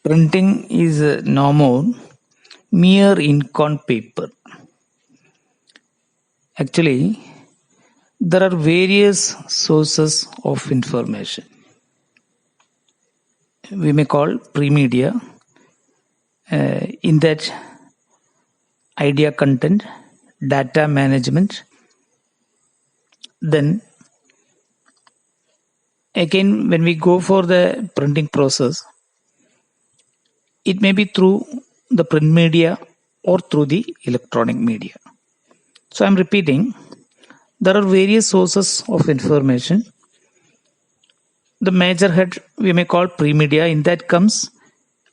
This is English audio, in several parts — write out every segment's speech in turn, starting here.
Printing is no more mere ink on paper. Actually, there are various sources of information. We may call pre-media. In that, idea content, data management. Then again, when we go for the printing process, it may be through the print media or through the electronic media. So I'm repeating, there are various sources of information. The major head we may call pre-media. In that comes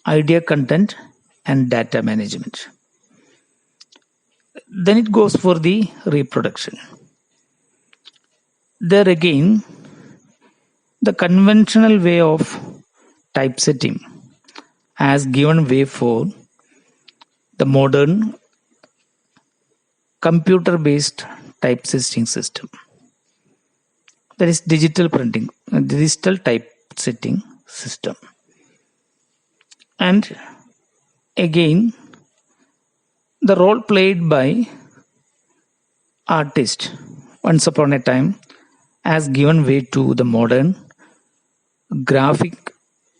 idea content and data management. Then it goes for the reproduction. There again, the conventional way of typesetting has given way for the modern computer-based typesetting system. That is digital printing, digital typesetting system. And again, the role played by artist once upon a time has given way to the modern graphic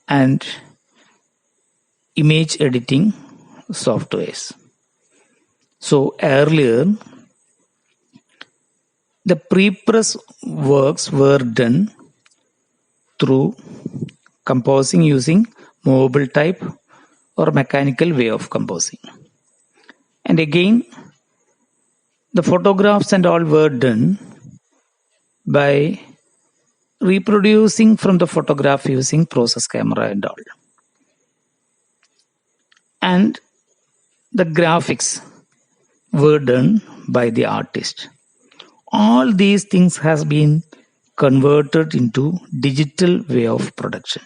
and image editing softwares. So earlier, the pre-press works were done through composing using movable type or mechanical way of composing. And again, the photographs and all were done by reproducing from the photograph using process camera and all. And the graphics were done by the artist. All these things has been converted into digital way of production.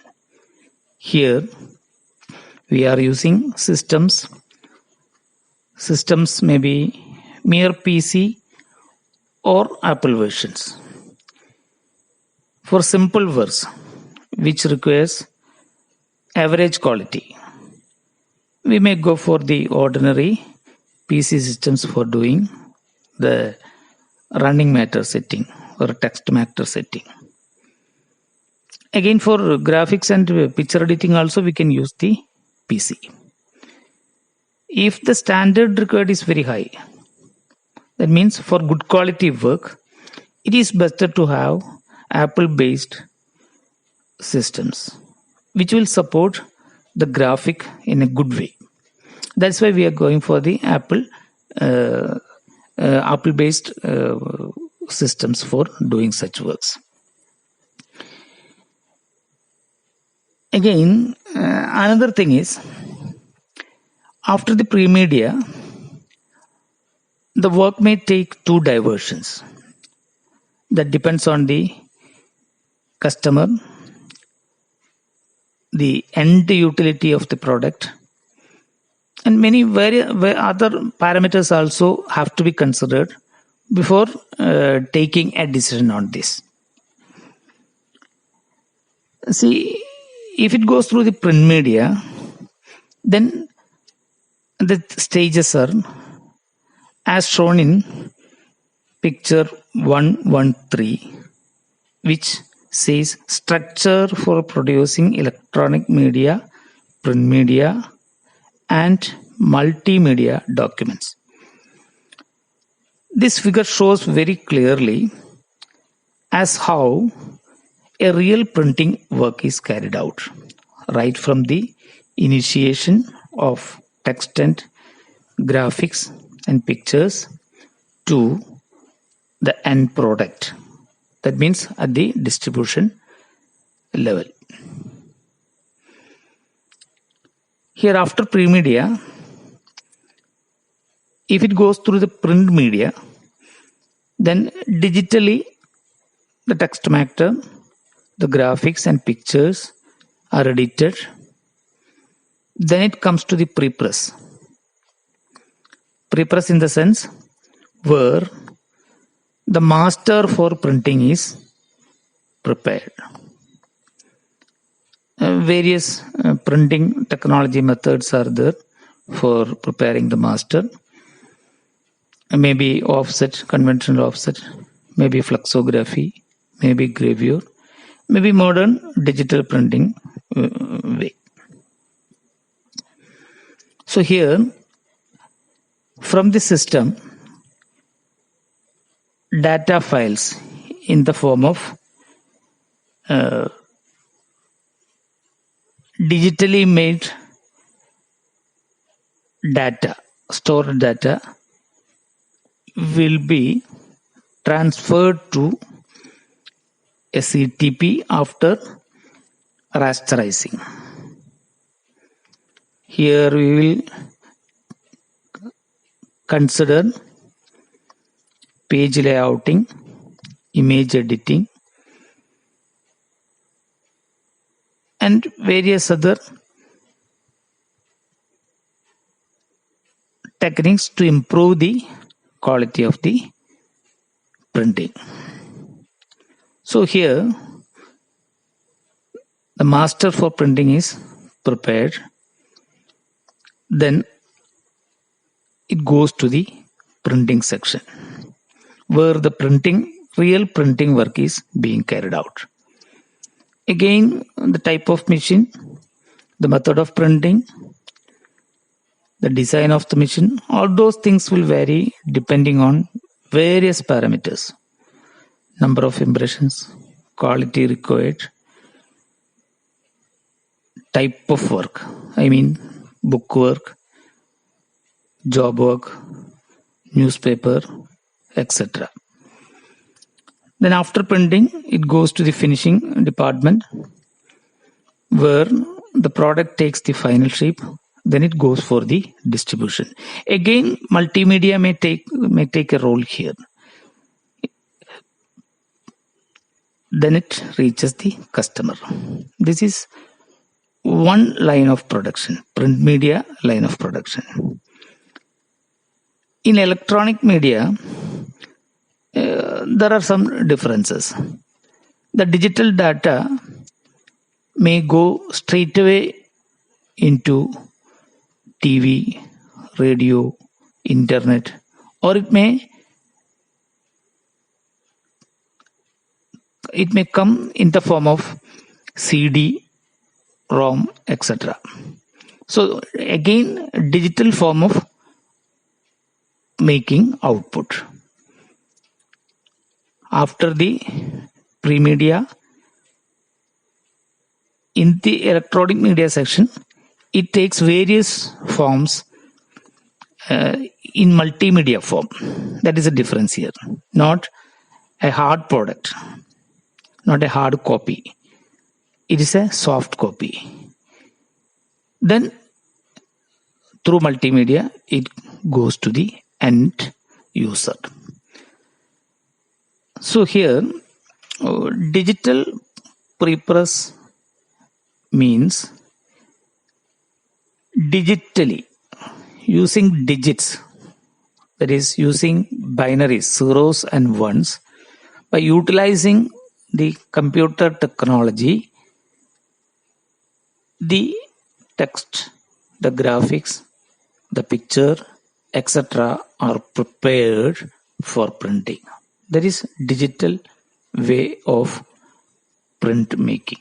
Here we are using systems may be mere PC or Apple versions. For simple works which requires average quality, we may go for the ordinary PC systems for doing the running matter setting or text matter setting. Again, for graphics and picture editing also we can use the PC. If the standard required is very high, that means for good quality work, it is better to have Apple-based systems which will support the graphic in a good way. That's why we are going for the Apple-based systems for doing such works. Again, another thing is, after the pre-media, the work may take two diversions. That depends on the customer, the end utility of the product, and many other parameters also have to be considered before taking a decision on this. See, if it goes through the print media, then the stages are as shown in picture 113, which says structure for producing electronic media, print media, and multimedia documents. This figure shows very clearly as how a real printing work is carried out, right from the initiation of text and graphics and pictures to the end product. That means at the distribution level. Here after pre-media, if it goes through the print media, then digitally the text matter, the graphics and pictures are edited. Then it comes to the pre-press. Pre-press in the sense where the master for printing is prepared. Various printing technology methods are there for preparing the master. Maybe offset, conventional offset, maybe flexography, maybe gravure, maybe modern digital printing way. So here, from the system, data files in the form of digitally made data, stored data, will be transferred to a CTP after rasterizing. Here we will consider page layouting, image editing, and various other techniques to improve the quality of the printing. So here, the master for printing is prepared. Then it goes to the printing section, where the real printing work is being carried out. Again, the type of machine, the method of printing, the design of the machine, all those things will vary depending on various parameters. Number of impressions, quality required, type of work, I mean book work, job work, newspaper, etc. Then after printing, it goes to the finishing department, where the product takes the final shape. Then it goes for the distribution. Again, multimedia may take a role here. Then it reaches the customer. This is one line of production, print media line of production. In electronic media, there are some differences. The digital data may go straight away into TV, radio, internet, or it may come in the form of CD, ROM, etc. So again, digital form of making output. After the pre-media, in the electronic media section, it takes various forms in multimedia form. That is a difference here. Not a hard product, not a hard copy. It is a soft copy. Then through multimedia, it goes to the end user. So here, digital prepress means digitally using digits, that is using binaries, zeros and ones, by utilizing the computer technology, the text, the graphics, the picture, etc. are prepared for printing. That is digital way of print making.